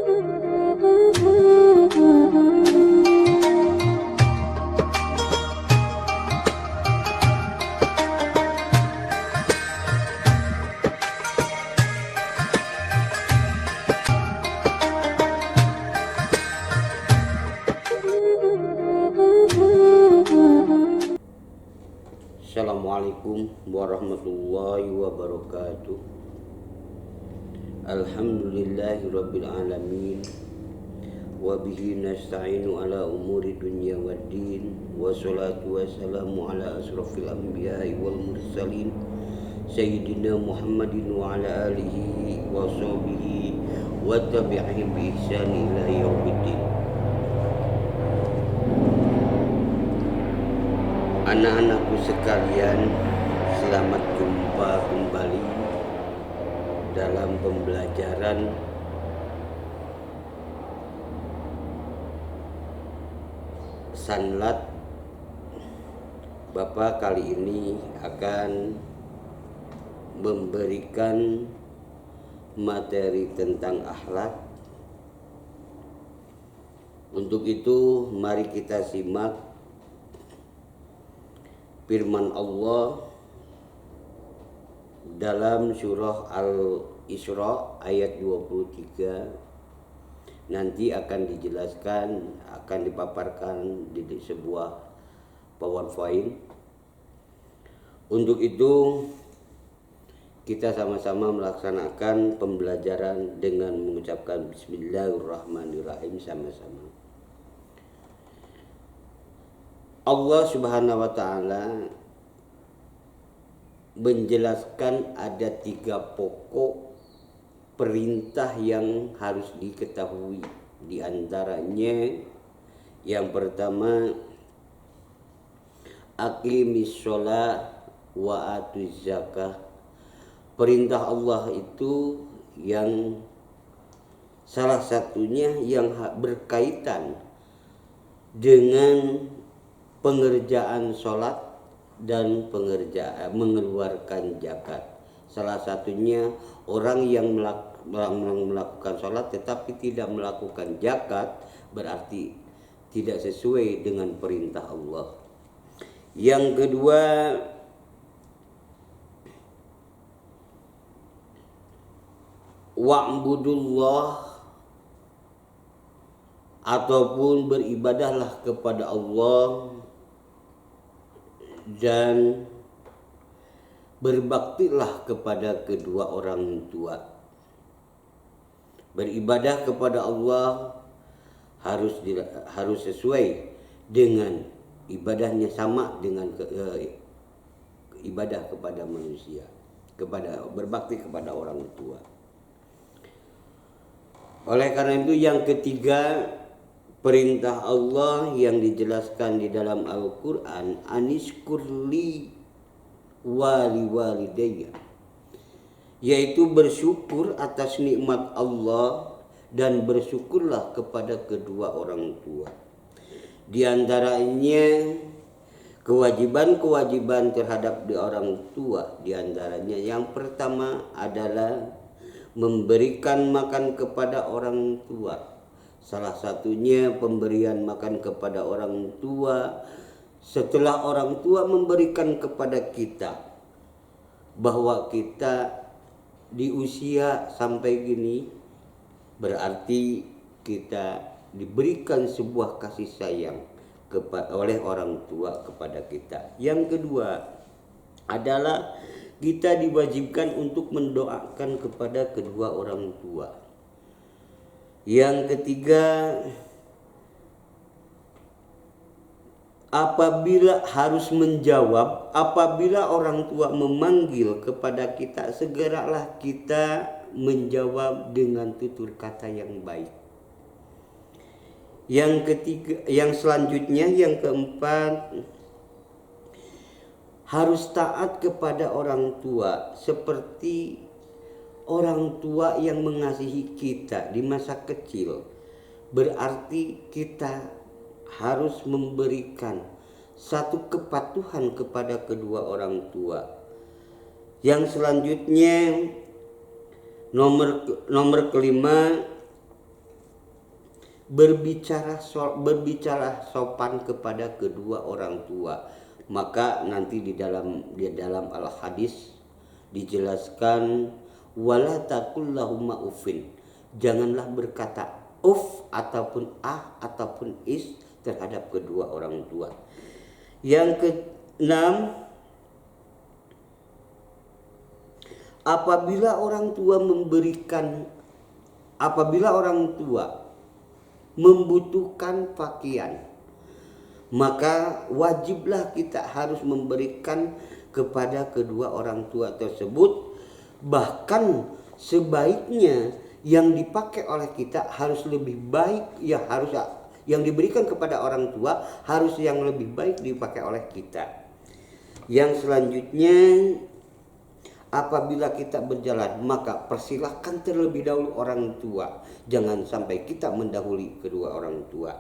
Assalamualaikum warahmatullahi wabarakatuh. Alhamdulillahirabbil alamin. Wa bihi nasta'inu ala umuri dunya waddin. Wassalatu wassalamu ala asrofil anbiya'i wal mursalin Sayyidina Muhammadin wa ala alihi wa sahbihi wa tabi'ihim bi ihsani ila yaumiddin. Anak-anakku sekalian, selamat jumpa kembali dalam pembelajaran Sanlat. Bapak kali ini akan memberikan materi tentang akhlak. Untuk itu, mari kita simak firman Allah dalam surah Al-Isra ayat 23. Nanti akan dijelaskan, akan dipaparkan di sebuah PowerPoint. Untuk itu kita sama-sama melaksanakan pembelajaran dengan mengucapkan Bismillahirrahmanirrahim sama-sama. Allah Subhanahu wa ta'ala menjelaskan ada 3 pokok perintah yang harus diketahui. Di antaranya yang pertama, aqimis sholat wa atuz zakah. Perintah Allah itu yang salah satunya yang berkaitan dengan pengerjaan sholat dan pengerjaan mengeluarkan zakat. Salah satunya orang yang melakukan sholat tetapi tidak melakukan zakat berarti tidak sesuai dengan perintah Allah. Yang kedua, wa'budullah, ataupun beribadahlah kepada Allah dan berbaktilah kepada kedua orang tua. Beribadah kepada Allah harus sesuai dengan ibadahnya, sama dengan ibadah kepada manusia, kepada berbakti kepada orang tua. Oleh karena itu, yang ketiga, perintah Allah yang dijelaskan di dalam Al-Quran, anishkurli wali walidayya, yaitu bersyukur atas nikmat Allah dan bersyukurlah kepada kedua orang tua. Di antaranya kewajiban-kewajiban terhadap orang tua, di antaranya yang pertama adalah memberikan makan kepada orang tua. Salah satunya pemberian makan kepada orang tua setelah orang tua memberikan kepada kita, bahwa kita di usia sampai gini berarti kita diberikan sebuah kasih sayang oleh orang tua kepada kita. Yang kedua adalah kita diwajibkan untuk mendoakan kepada kedua orang tua. Yang ketiga, apabila harus menjawab, apabila orang tua memanggil kepada kita, segeralah kita menjawab dengan tutur kata yang baik. Yang ketiga, yang selanjutnya, yang keempat, harus taat kepada orang tua seperti orang tua yang mengasihi kita di masa kecil. Berarti kita harus memberikan satu kepatuhan kepada kedua orang tua. Yang selanjutnya, nomor kelima, berbicara sopan kepada kedua orang tua. Maka nanti di dalam al hadis dijelaskan wala taqul lahumma uffin. Janganlah berkata uf ataupun ataupun is terhadap kedua orang tua. Yang keenam, apabila orang tua membutuhkan pakaian, maka wajiblah kita harus memberikan kepada kedua orang tua tersebut. Bahkan sebaiknya yang dipakai oleh kita harus lebih baik, yang diberikan kepada orang tua harus yang lebih baik dipakai oleh kita. Yang selanjutnya, apabila kita berjalan maka persilahkan terlebih dahulu orang tua. Jangan sampai kita mendahului kedua orang tua.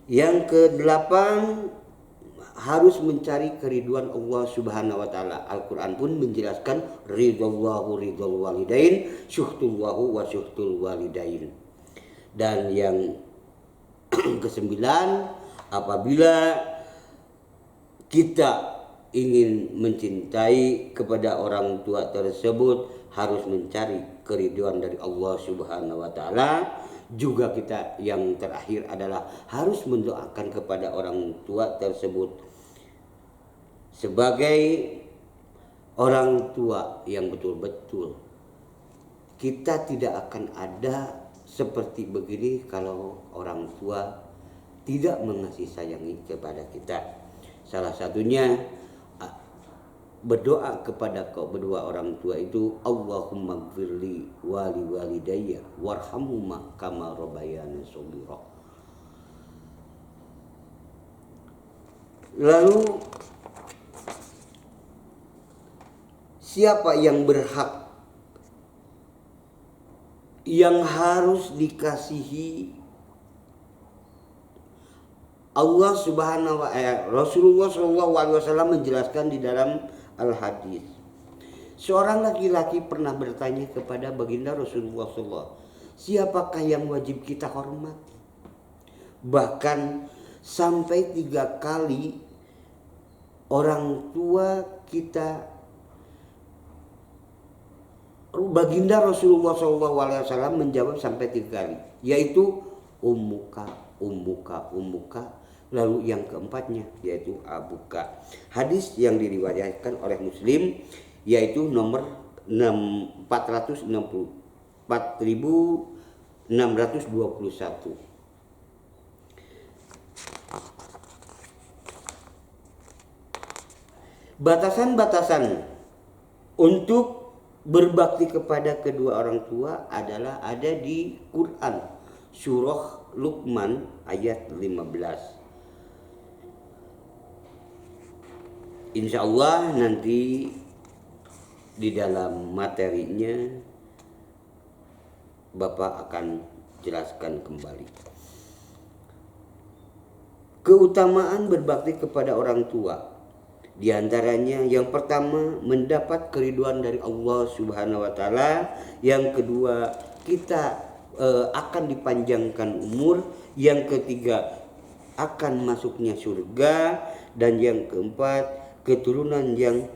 Yang kedelapan, harus mencari keriduan Allah Subhanahu wa taala. Al-Qur'an pun menjelaskan ridallahu ridal walidain, syuhtullahu wa syuhtul walidain. Dan yang kesembilan, apabila kita ingin mencintai kepada orang tua tersebut harus mencari keriduan dari Allah Subhanahu wa taala. Juga kita yang terakhir adalah harus mendoakan kepada orang tua tersebut sebagai orang tua yang betul-betul. Kita tidak akan ada seperti begini kalau orang tua tidak mengasihi sayangi kepada kita. Salah satunya berdoa kepada kedua orang tua itu, Allahumma gfirli wali walidayya warhamhuma kama rabbayani shaghira. Lalu siapa yang berhak, yang harus dikasihi Allah Subhanahu wa taala? Rasulullah SAW menjelaskan di dalam al-hadis. Seorang laki-laki pernah bertanya kepada baginda Rasulullah SAW, siapakah yang wajib kita hormati? Bahkan sampai 3 kali orang tua kita, baginda Rasulullah SAW menjawab sampai 3 kali, yaitu ummuka, ummuka, ummuka. Lalu yang keempatnya yaitu abuka. Hadis yang diriwayatkan oleh Muslim yaitu nomor 4621. Batasan-batasan untuk berbakti kepada kedua orang tua adalah ada di Quran, surah Luqman ayat 15. Insya Allah nanti di dalam materinya Bapak akan jelaskan kembali. Keutamaan berbakti kepada orang tua, di antaranya yang pertama mendapat keriduan dari Allah Subhanahu wa taala, yang kedua kita akan dipanjangkan umur, yang ketiga akan masuknya surga, dan yang keempat keturunan yang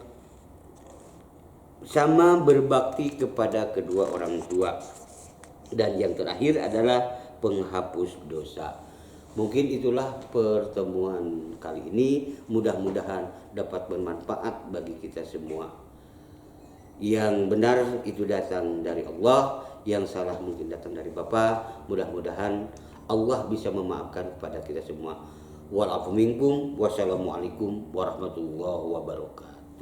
sama berbakti kepada kedua orang tua, dan yang terakhir adalah penghapus dosa. Mungkin itulah pertemuan kali ini, mudah-mudahan dapat bermanfaat bagi kita semua. Yang benar itu datang dari Allah, yang salah mungkin datang dari Bapak. Mudah-mudahan Allah bisa memaafkan kepada kita semua. Wa'alaikum minkum, wassalamualaikum warahmatullahi wabarakatuh.